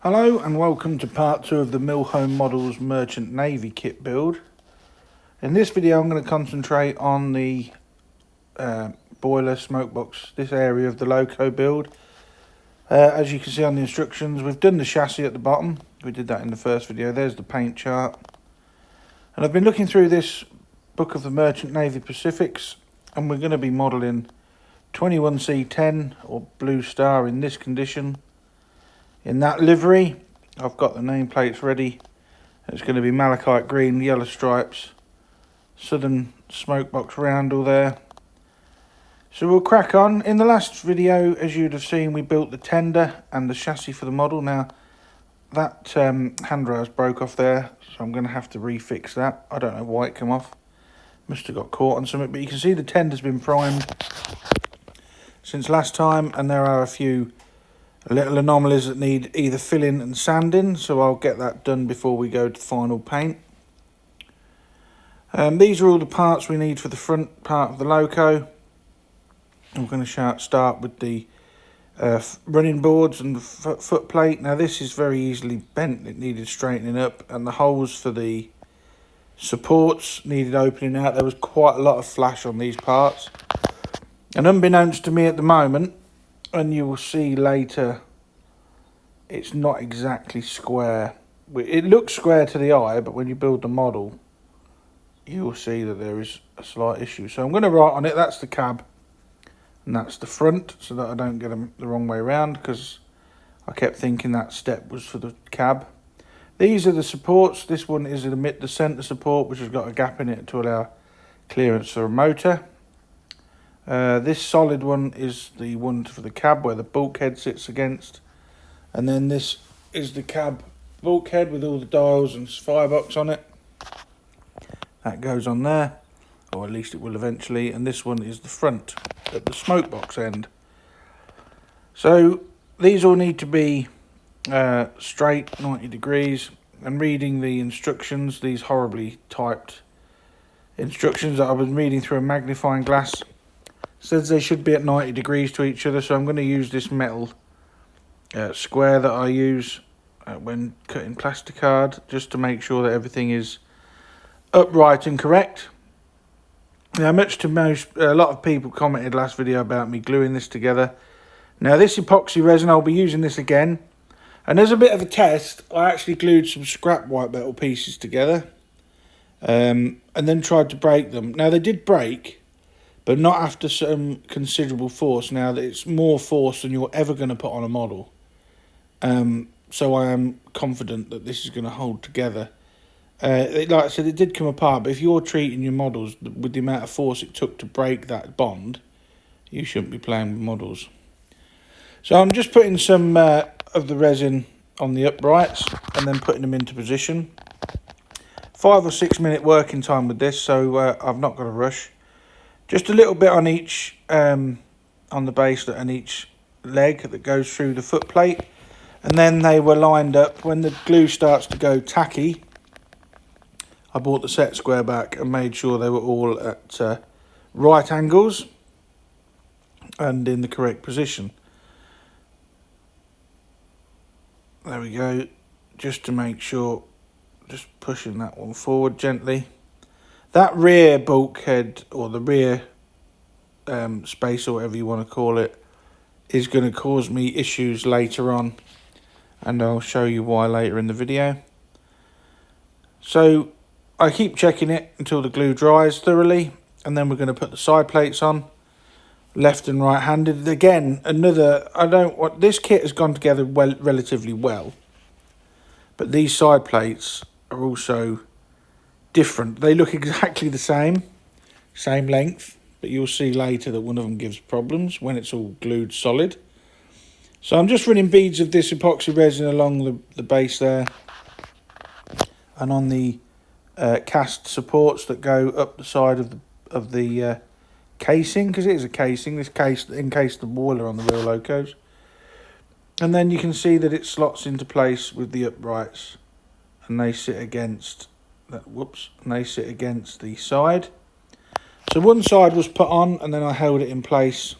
Hello and welcome to part 2 of the Millholme Models Merchant Navy kit build. In this video I'm going to concentrate on the boiler smoke box, this area of the loco build. As you can see on the instructions, we've done the chassis at the bottom. We did that in the first video. There's the paint chart. And I've been looking through this book of the Merchant Navy Pacifics, and we're going to be modelling 21C10 or Blue Star in this condition. In that livery, I've got the nameplates ready. It's going to be malachite green, yellow stripes, southern smoke box roundel there. So we'll crack on. In the last video, as you'd have seen, we built the tender and the chassis for the model. Now, that handrails broke off there, so I'm going to have to refix that. I don't know why it came off. Must have got caught on something, but you can see the tender's been primed since last time, and there are a few little anomalies that need either filling and sanding, so I'll get that done before we go to final paint. These are all the parts we need for the front part of the loco. I'm going to start with the running boards and the foot plate. Now this is very easily bent, it needed straightening up, and the holes for the supports needed opening out. There was quite a lot of flash on these parts, and unbeknownst to me at the moment, and you will see later, it's not exactly square. It looks square to the eye, but when you build the model, you will see that there is a slight issue. So I'm going to write on it, that's the cab, and that's the front, so that I don't get them the wrong way around, because I kept thinking that step was for the cab. These are the supports. This one is the centre support, which has got a gap in it to allow clearance for a motor. This solid one is the one for the cab where the bulkhead sits against, and then this is the cab bulkhead with all the dials and firebox on it. That goes on there, or at least it will eventually, and this one is the front at the smoke box end. So these all need to be straight 90 degrees, and reading the instructions, these horribly typed instructions that I've been reading through a magnifying glass, says they should be at 90 degrees to each other, so I'm going to use this metal square that I use when cutting plasticard, just to make sure that everything is upright and correct. Now, a lot of people commented last video about me gluing this together. Now, this epoxy resin, I'll be using this again, and as a bit of a test, I actually glued some scrap white metal pieces together, and then tried to break them. Now, they did break, but not after some considerable force. Now, that it's more force than you're ever going to put on a model. So I am confident that this is going to hold together. Like I said, it did come apart, but if you're treating your models with the amount of force it took to break that bond, you shouldn't be playing with models. So I'm just putting some of the resin on the uprights and then putting them into position. 5 or 6 minute working time with this, so I've not got a rush. Just a little bit on each, on the base and each leg that goes through the foot plate. And then they were lined up. When the glue starts to go tacky, I brought the set square back and made sure they were all at right angles and in the correct position. There we go, just to make sure, just pushing that one forward gently. That rear bulkhead, or the rear space, or whatever you want to call it, is going to cause me issues later on, and I'll show you why later in the video. So I keep checking it until the glue dries thoroughly, and then we're going to put the side plates on, left and right handed. Again, this kit has gone together relatively well, but these side plates are also different. They look exactly the same length, but you'll see later that one of them gives problems when it's all glued solid. So I'm just running beads of this epoxy resin along the base there, and on the cast supports that go up the side of the casing, because it is a casing, this case encased the boiler on the real locos. And then you can see that it slots into place with the uprights, and they sit against that. And they sit against the side. So one side was put on, and then I held it in place.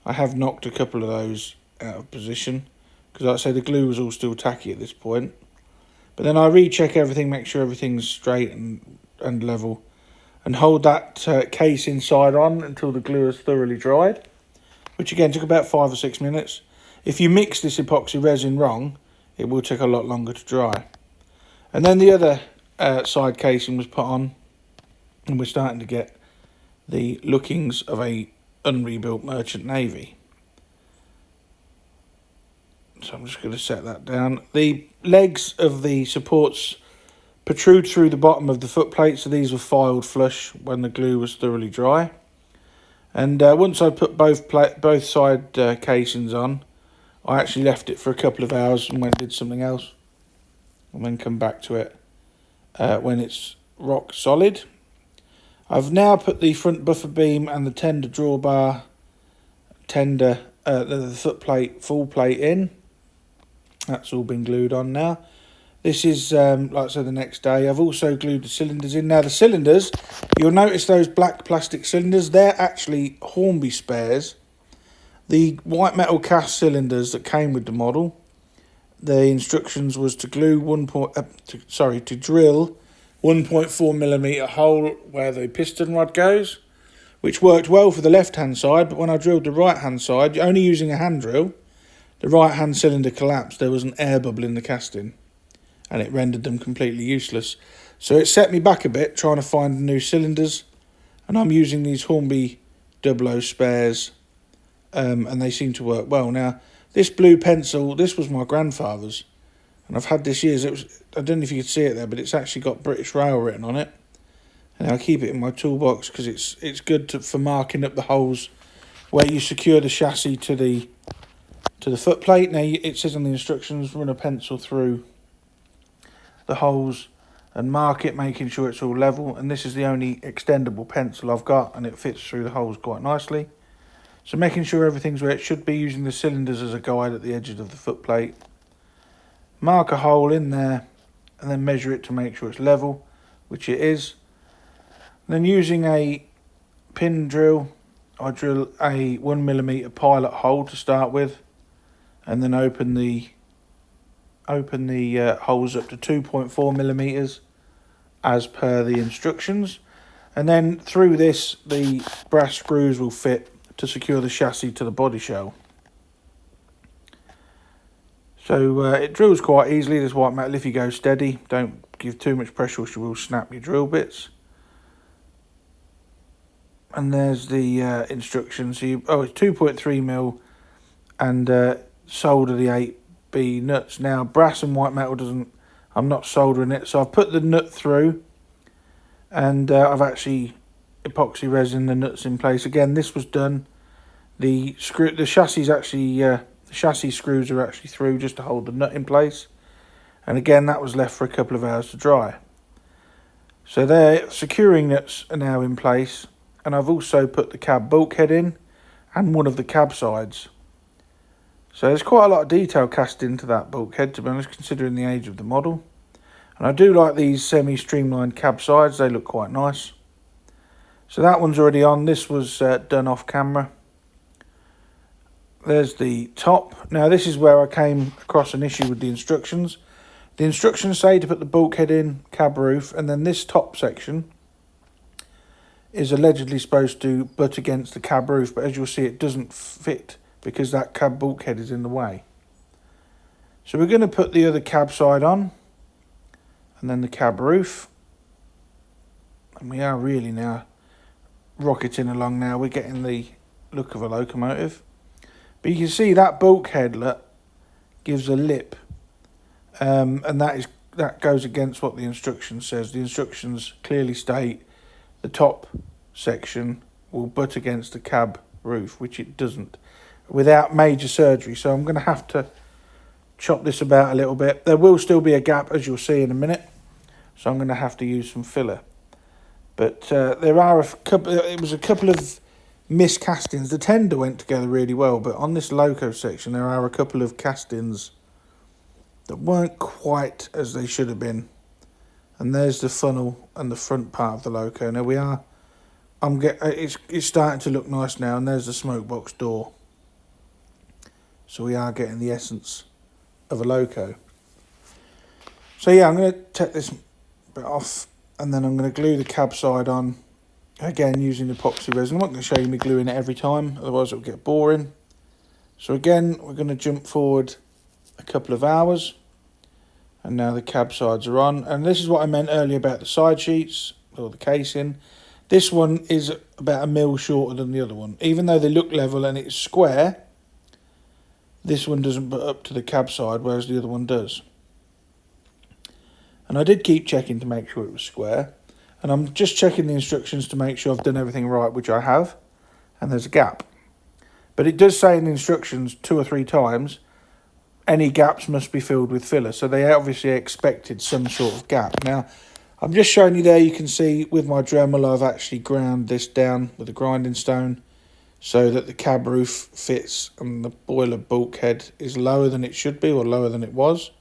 I have knocked a couple of those out of position, because like I say, the glue was all still tacky at this point. But then I recheck everything, make sure everything's straight and level, and hold that case inside on until the glue is thoroughly dried, which again took about 5 or 6 minutes. If you mix this epoxy resin wrong, it will take a lot longer to dry. And then the other side casing was put on, and we're starting to get the lookings of a unrebuilt merchant navy. So I'm just going to set that down. The legs of the supports protrude through the bottom of the footplate, so these were filed flush when the glue was thoroughly dry. And once I put both side casings on, I actually left it for a couple of hours and went and did something else, and then come back to it when it's rock solid. I've now put the front buffer beam and the tender drawbar, the footplate, full plate in. That's all been glued on now. This is, like I said, the next day. I've also glued the cylinders in. Now the cylinders, you'll notice those black plastic cylinders, they're actually Hornby spares. The white metal cast cylinders that came with the model, the instructions was to glue to drill 1.4mm hole where the piston rod goes, which worked well for the left hand side, but when I drilled the right hand side, only using a hand drill, the right hand cylinder collapsed. There was an air bubble in the casting, and it rendered them completely useless. So it set me back a bit trying to find new cylinders, and I'm using these Hornby 00 spares, and they seem to work well. Now, this blue pencil, this was my grandfather's, and I've had this years. I don't know if you could see it there, but it's actually got British Rail written on it, and I keep it in my toolbox because it's good for marking up the holes where you secure the chassis to the footplate. Now it says on the instructions, run a pencil through the holes and mark it, making sure it's all level. And this is the only extendable pencil I've got, and it fits through the holes quite nicely. So making sure everything's where it should be, using the cylinders as a guide at the edges of the footplate. Mark a hole in there and then measure it to make sure it's level, which it is. And then using a pin drill, I drill a 1mm pilot hole to start with, and then open the holes up to 2.4mm as per the instructions. And then through this, the brass screws will fit to secure the chassis to the body shell. So it drills quite easily, this white metal, if you go steady. Don't give too much pressure or you will snap your drill bits. And there's the instructions. So it's 2.3mm and solder the 8B nuts. Now brass and white metal I'm not soldering it, so I've put the nut through, and I've actually epoxy resin the nuts in place. Again, this was done. The chassis screws are actually through just to hold the nut in place, and again that was left for a couple of hours to dry. So their securing nuts are now in place, and I've also put the cab bulkhead in and one of the cab sides. So there's quite a lot of detail cast into that bulkhead, to be honest, considering the age of the model. And I do like these semi-streamlined cab sides, they look quite nice. So that one's already on. This was done off camera. There's the top. Now this is where I came across an issue with the instructions. The instructions say to put the bulkhead in, cab roof, and then this top section is allegedly supposed to butt against the cab roof, but as you'll see it doesn't fit because that cab bulkhead is in the way. So we're going to put the other cab side on, and then the cab roof, and we are really now rocketing along now. We're getting the look of a locomotive. But you can see that bulkhead gives a lip, and that goes against what the instruction says. The instructions clearly state the top section will butt against the cab roof, which it doesn't, without major surgery. So I'm going to have to chop this about a little bit. There will still be a gap, as you'll see in a minute, so I'm going to have to use some filler. But there are it was a couple of miscastings. The tender went together really well, but on this loco section there are a couple of castings that weren't quite as they should have been. And there's the funnel and the front part of the loco. Now we are, it's starting to look nice now, and there's the smoke box door. So we are getting the essence of a loco. So yeah, I'm going to take this bit off, and then I'm going to glue the cab side on, again using epoxy resin. I'm not going to show you me gluing it every time, otherwise it'll get boring. So again, we're going to jump forward a couple of hours, and now the cab sides are on. And this is what I meant earlier about the side sheets, or the casing. This one is about 1 mil shorter than the other one. Even though they look level and it's square, this one doesn't butt up to the cab side, whereas the other one does. And I did keep checking to make sure it was square. And I'm just checking the instructions to make sure I've done everything right, which I have. And there's a gap. But it does say in the instructions 2 or 3 times, any gaps must be filled with filler. So they obviously expected some sort of gap. Now, I'm just showing you there, you can see with my Dremel, I've actually ground this down with a grinding stone so that the cab roof fits and the boiler bulkhead is lower than it should be, or lower than it was.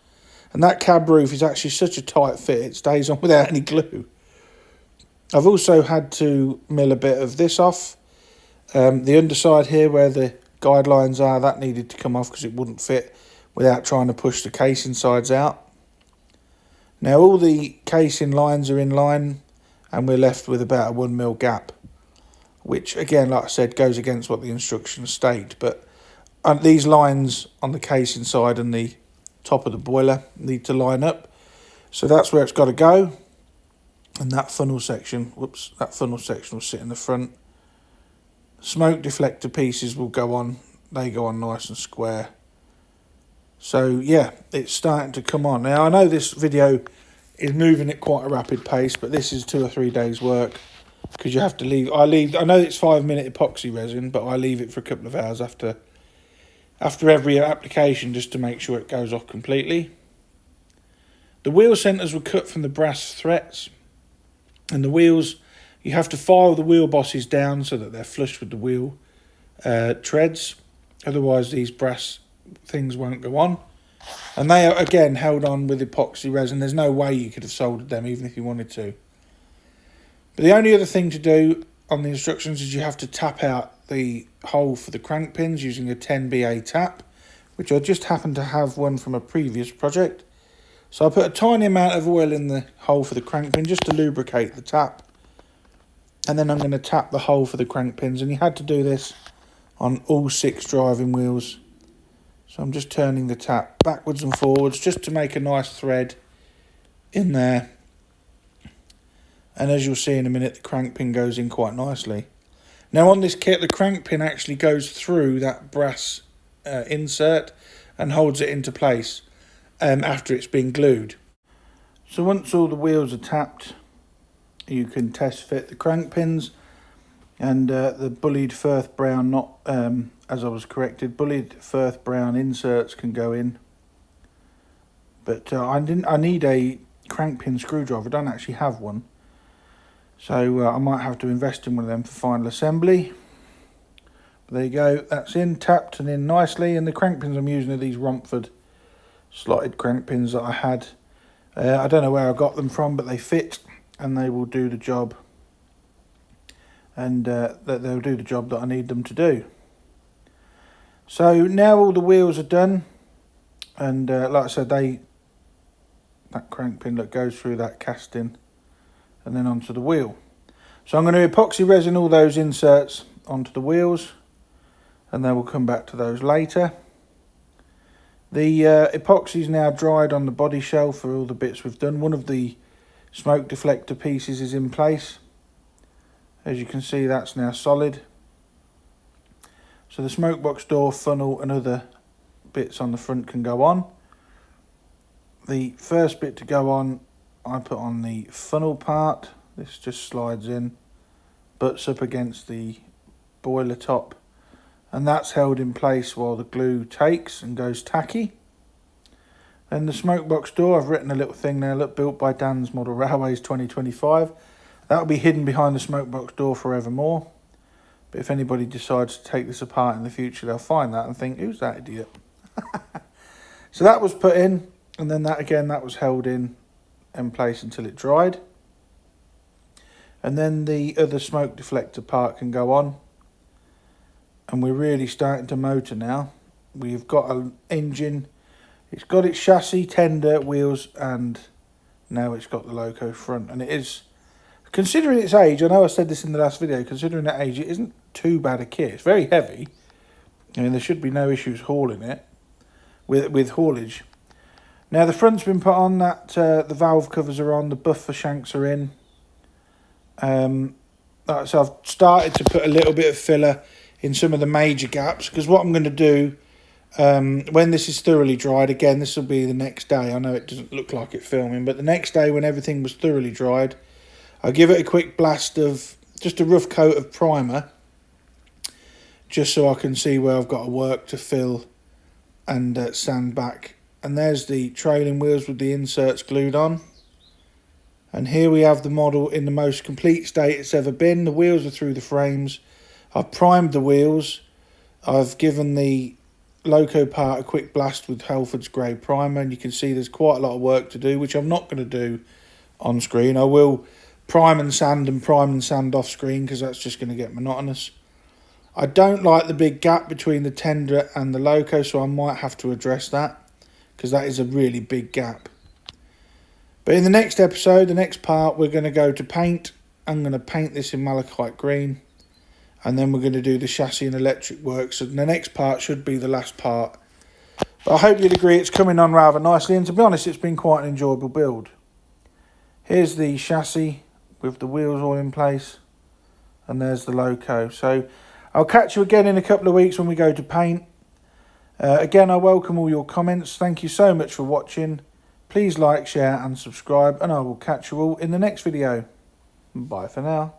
And that cab roof is actually such a tight fit, it stays on without any glue. I've also had to mill a bit of this off. The underside here where the guidelines are, that needed to come off because it wouldn't fit without trying to push the casing sides out. Now all the casing lines are in line, and we're left with about a 1 mil gap, which again, like I said, goes against what the instructions state. But these lines on the casing side and the top of the boiler need to line up. So that's where it's got to go. And that funnel section, whoops, that funnel section will sit in the front. Smoke deflector pieces will go on, they go on nice and square. So yeah, it's starting to come on. Now I know this video is moving at quite a rapid pace, but this is 2 or 3 days work, because you have to leave. I know it's 5-minute epoxy resin, but I leave it for a couple of hours after every application just to make sure it goes off completely. The wheel centers were cut from the brass threads, and the wheels, you have to file the wheel bosses down so that they're flush with the wheel treads. Otherwise these brass things won't go on. And they are again held on with epoxy resin. There's no way you could have soldered them even if you wanted to. But the only other thing to do on the instructions is you have to tap out the hole for the crank pins using a 10BA tap, which I just happen to have one from a previous project. So I put a tiny amount of oil in the hole for the crank pin just to lubricate the tap. And then I'm going to tap the hole for the crank pins. And you had to do this on all 6 driving wheels. So I'm just turning the tap backwards and forwards just to make a nice thread in there. And as you'll see in a minute, the crank pin goes in quite nicely. Now on this kit, the crank pin actually goes through that brass insert and holds it into place after it's been glued. So once all the wheels are tapped, you can test fit the crank pins, and the bullied Firth Brown, not as I was corrected, bullied Firth Brown inserts can go in. But I need a crank pin screwdriver. I don't actually have one, so I might have to invest in one of them for final assembly. But there you go, that's in, tapped and in nicely. And the crank pins I'm using are these Romford slotted crank pins that I had. I don't know where I got them from, but they fit and they will do the job. And they'll do the job that I need them to do. So now all the wheels are done, and like I said, that crank pin that goes through that casting and then onto the wheel. So I'm going to epoxy resin all those inserts onto the wheels, and then we'll come back to those later. The epoxy's now dried on the body shell for all the bits we've done. One of the smoke deflector pieces is in place. As you can see, that's now solid. So the smoke box door, funnel and other bits on the front can go on. The first bit to go on, I put on the funnel part. This just slides in, butts up against the boiler top, and that's held in place while the glue takes and goes tacky. Then the smoke box door, I've written a little thing there, look, built by Dansmodelrailways 2025. That'll be hidden behind the smoke box door forevermore. But if anybody decides to take this apart in the future, they'll find that and think, who's that idiot? So that was put in, and then that again, that was held in place until it dried. And then the other smoke deflector part can go on. And we're really starting to motor now. We've got an engine. It's got its chassis, tender, wheels, and now it's got the loco front. And it is, considering its age, I know I said this in the last video, considering that age, it isn't too bad a kit. It's very heavy. I mean, there should be no issues hauling it with haulage. Now the front's been put on, that the valve covers are on, the buffer shanks are in. So I've started to put a little bit of filler in some of the major gaps, because what I'm going to do when this is thoroughly dried, again this will be the next day, I know it doesn't look like it filming, but the next day when everything was thoroughly dried, I'll give it a quick blast of just a rough coat of primer, just so I can see where I've got to work to fill and sand back. And there's the trailing wheels with the inserts glued on. And here we have the model in the most complete state it's ever been. The wheels are through the frames. I've primed the wheels. I've given the loco part a quick blast with Halford's grey primer, and you can see there's quite a lot of work to do, which I'm not going to do on screen. I will prime and sand off screen, because that's just going to get monotonous. I don't like the big gap between the tender and the loco, so I might have to address that, because that is a really big gap. But in the next episode, the next part, we're going to go to paint. I'm going to paint this in malachite green, and then we're going to do the chassis and electric work. So the next part should be the last part. But I hope you'd agree it's coming on rather nicely, and to be honest, it's been quite an enjoyable build. Here's the chassis with the wheels all in place, and there's the loco. So I'll catch you again in a couple of weeks when we go to paint. Again, I welcome all your comments. Thank you so much for watching. Please like, share and subscribe, and I will catch you all in the next video. Bye for now.